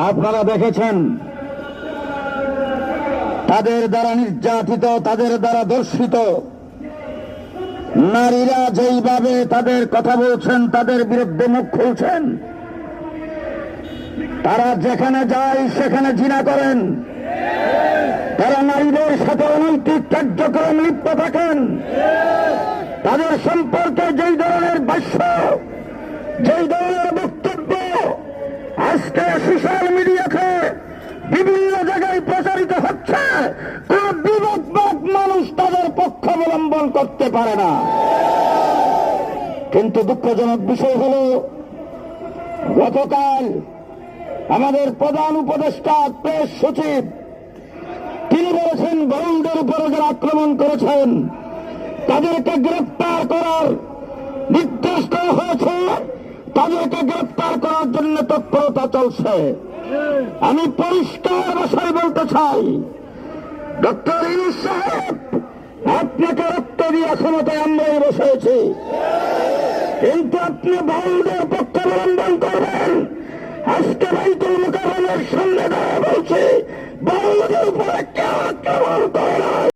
আপনারা দেখেছেন তাদের দ্বারা নির্যাতিত, তাদের দ্বারা দর্শিত নারীরা যেইভাবে তাদের কথা বলছেন, তাদের বিরুদ্ধে মুখ খুলছেন। তারা যেখানে যায় সেখানে জিনা করেন, তারা নারীদের সাথে অনৈতিক কার্যক্রম লিপ্ত থাকেন। তাদের সম্পর্কে যেই ধরনের ভাষ্য, যেই ধরনের বক্তব্য আজকে সোশ্যাল মিডিয়াতে বিভিন্ন জায়গায় প্রচারিত হচ্ছে, কোন বিবেকবান মানুষ তাদের পক্ষ অবলম্বন করতে পারে না। কিন্তু দুঃখজনক বিষয় হল, গতকাল আমাদের প্রধান উপদেষ্টা প্রেস সচিব তিনি বলেছেন, বাউলদের উপরে যারা আক্রমণ করেছেন তাদেরকে গ্রেপ্তার করার নির্দেশ দেওয়া হয়েছে, তাদেরকে গ্রেপ্তার করার জন্য তৎপরতা চলছে। আমি পরিষ্কার ভাষায় বলতে চাই, ডক্টর ইউনূস সাহেব, আপনাকে রক্ত দিয়ে ক্ষমতায় আমরাই বসেছি, কিন্তু আপনি বাউলদের পক্ষ অবলম্বন করবেন। আজকে বাইতুল মুকাররমের সামনে দাঁড়িয়ে বলছি, বাউলদের উপরে কেউ আক্রমণ করে না।